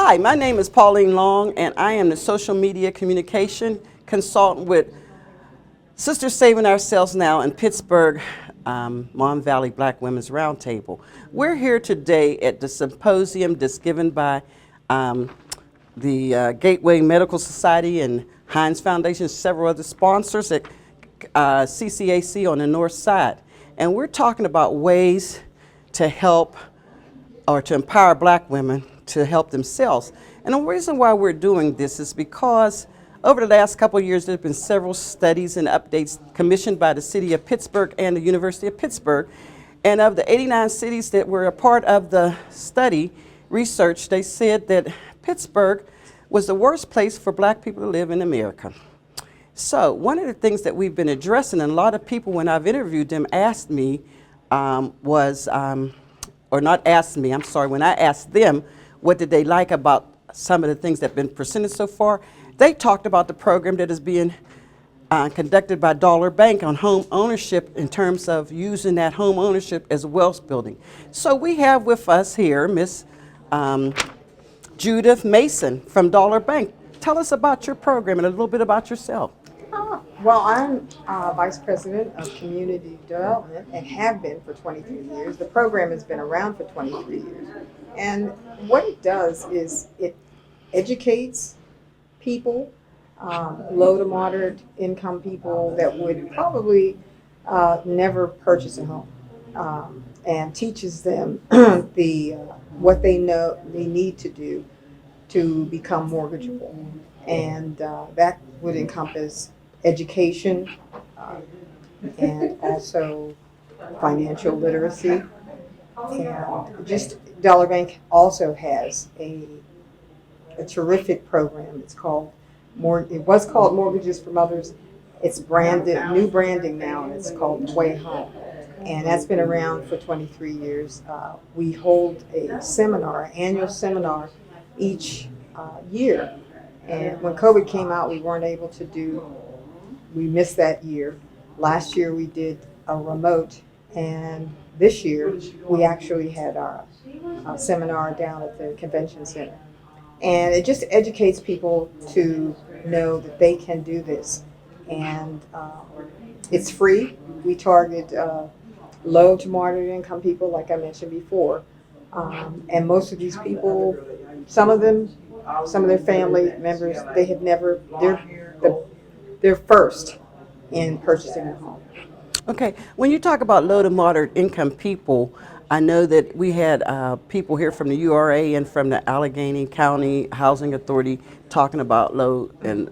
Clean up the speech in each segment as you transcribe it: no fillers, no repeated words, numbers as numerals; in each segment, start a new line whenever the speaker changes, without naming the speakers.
Hi, my name is Pauline Long, and I am the social media communication consultant with Sisters Saving Ourselves Now in Pittsburgh, Mon Valley Black Women's Roundtable. We're here today at the symposium that's given by the Gateway Medical Society and Heinz Foundation, several other sponsors at CCAC on the north side. And we're talking about ways to help or to empower black women to help themselves. And the reason why we're doing this is because over the last couple of years, there have been several studies and updates commissioned by the city of Pittsburgh and the University of Pittsburgh. And of the 89 cities that were a part of the study research, they said that Pittsburgh was the worst place for black people to live in America. So one of the things that we've been addressing, and a lot of people when I've interviewed them asked me or not asked me, I'm sorry, when I asked them what did they like about some of the things that have been presented so far, they talked about the program that is being conducted by Dollar Bank on home ownership in terms of using that home ownership as wealth building. So we have with us here Miss Judith Mason from Dollar Bank. Tell us about your program and a little bit about yourself.
Well, I'm Vice President of Community Development and have been for 23 years. The program has been around for 23 years. And what it does is it educates people, low to moderate income people that would probably never purchase a home, and teaches them what they know they need to do to become mortgageable. And that would encompass education and also financial literacy. And just Dollar Bank also has a terrific program. It was called Mortgages for Mothers. It's branded, new branding now, and it's called Way Home. And that's been around for 23 years. We hold a seminar, an annual seminar each year. And when COVID came out, we weren't able to we missed that year. Last year we did a remote, and this year we actually had our seminar down at the convention center. And it just educates people to know that they can do this. And it's free. We target low to moderate income people, like I mentioned before. And most of these people, some of their family members, they're first in purchasing a home.
Okay, when you talk about low to moderate income people, I know that we had people here from the URA and from the Allegheny County Housing Authority talking about low and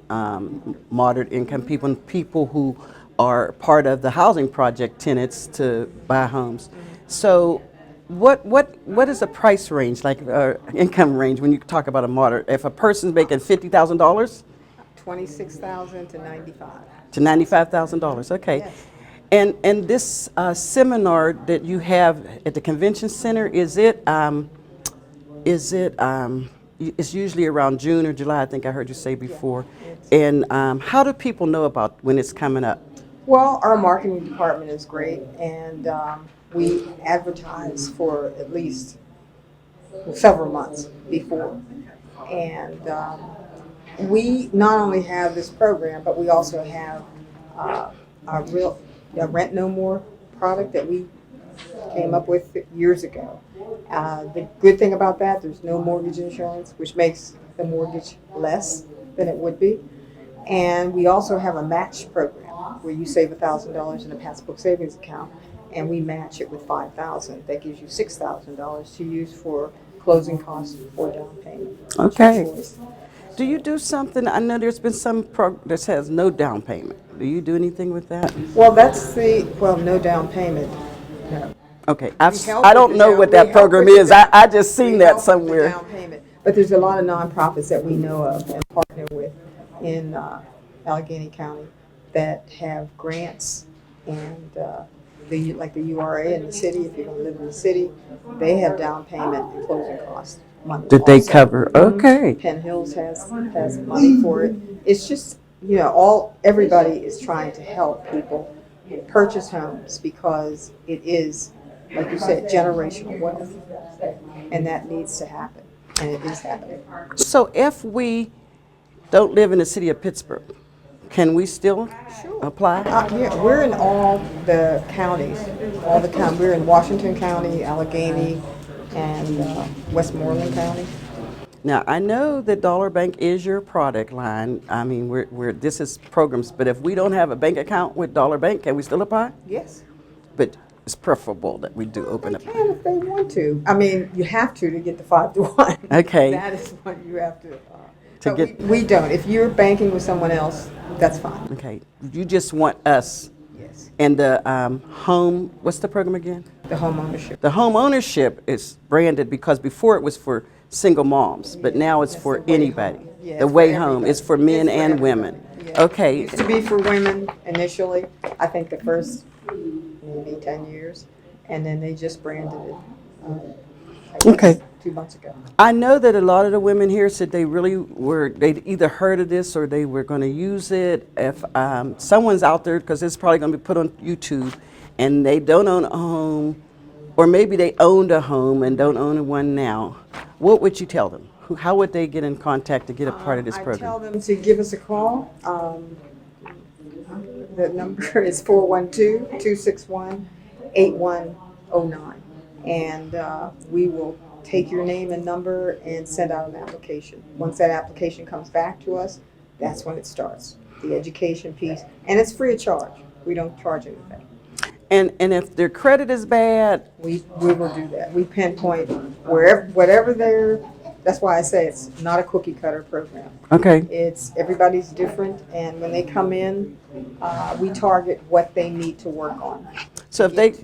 moderate income people and people who are part of the housing project tenants to buy homes. So what is the price range, like income range, when you talk about a moderate? If a person's making $50,000?
$26,000 to $95,000.
To $95,000, okay.
Yes.
And this seminar that you have at the convention center, it's usually around June or July, I think I heard you say before. Yeah. And how do people know about when it's coming up?
Well, our marketing department is great, and we advertise for at least several months before. And we not only have this program, but we also have a Rent No More product that we came up with years ago. The good thing about that, there's no mortgage insurance, which makes the mortgage less than it would be. And we also have a match program where you save $1,000 in a passbook savings account, and we match it with $5,000. That gives you $6,000 to use for closing costs or down payment.
Okay. Do you do something? I know there's been some that has no down payment. Do you do anything with that?
Well, no down payment. No.
Okay, I don't know what that program is. I just seen that somewhere.
Down payment. But there's a lot of nonprofits that we know of and partner with in Allegheny County that have grants, and like the URA in the city, if you're going to live in the city, they have down payment and closing costs money.
Did they cover? Okay.
Penn Hills has money for it. It's just, everybody is trying to help people purchase homes because it is, like you said, generational wealth, and that needs to happen. and it is happening.
So if we don't live in the city of Pittsburgh, can we still apply?
Yeah, we're in all the counties, all the counties. We're in Washington County, Allegheny, and Westmoreland County.
Now, I know that Dollar Bank is your product line. I mean, this is programs, but if we don't have a bank account with Dollar Bank, can we still apply?
Yes.
But it's preferable that we do open
They
up.
can if they want to. I mean, you have to get the 5-to-1.
Okay.
That is what you have to.
To
But
get-
we don't. If you're banking with someone else, that's fine.
Okay, you just want us
Yes.
and the home, what's the program again?
The home ownership.
The home ownership is branded because before it was for single moms, but now it's
That's
for
the way
anybody.
home. Yeah,
The
it's for
way home
everybody.
is for men
It's for
and
everybody.
women.
Yeah. It
Okay,
used to be for women initially, I think the first maybe 10 years, and then they just branded it I guess,
Okay.
2 months ago.
I know that a lot of the women here said they'd either heard of this or they were going to use it. If someone's out there, because it's probably going to be put on YouTube, and they don't own a home, or maybe they owned a home and don't own one now, what would you tell them? How would they get in contact to get a part of this
I
program?
tell them to give us a call. The number is 412-261-8109. And we will take your name and number and send out an application. Once that application comes back to us, that's when it starts, the education piece. And it's free of charge. We don't charge anything.
And if their credit is bad,
We will do that. We pinpoint whatever that's why I say it's not a cookie cutter program.
okay.
Everybody's different, and when they come in, we target what they need to work on.
So
Get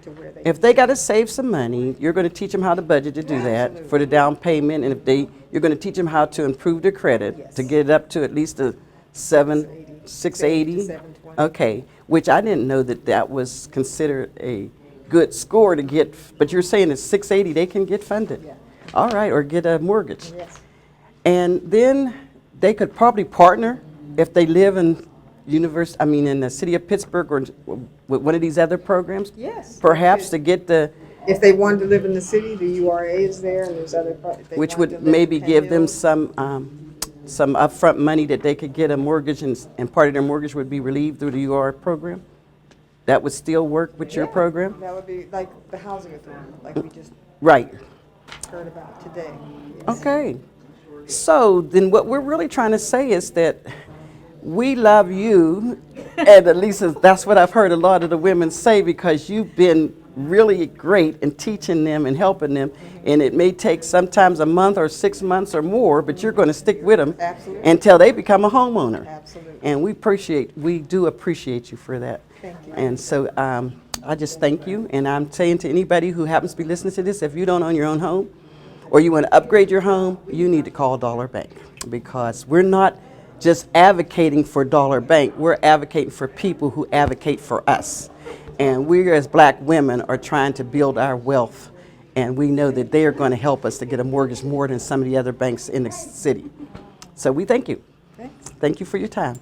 to where they.
if they got to save some money, you're going to teach them how to budget to do that
Absolutely.
for the down payment, and you're going to teach them how to improve their credit
Yes.
to get it up to at least a 680.
720.
Okay, which I didn't know that was considered a good score to get. But you're saying at 680 they can get funded.
Yeah.
All right, or get a mortgage,
Yes.
and then they could probably partner if they live in in the city of Pittsburgh or with one of these other programs.
Yes.
Perhaps to get
If they wanted to live in the city, the URA is there, and there's other. If they
which
wanted to
would
live
maybe
in
give them
Penn
some upfront money that they could get a mortgage, and part of their mortgage would be relieved through the UR program? That would still work with your
Yeah,
program?
That would be like the housing authority, like we just
Right.
heard about today. Yes.
Okay. So then what we're really trying to say is that we love you, and at least that's what I've heard a lot of the women say, because you've been really great in teaching them and helping them, and it may take sometimes a month or 6 months or more, but you're going to stick with them
Absolutely.
until they become a homeowner.
Absolutely.
And we do appreciate you for that.
Thank you.
And so I just thank you, and I'm saying to anybody who happens to be listening to this, if you don't own your own home, or you want to upgrade your home, you need to call Dollar Bank, because we're not just advocating for Dollar Bank, we're advocating for people who advocate for us. And we as black women are trying to build our wealth, and we know that they are going to help us to get a mortgage more than some of the other banks in the city. So we thank you.
Thanks.
Thank you for your time.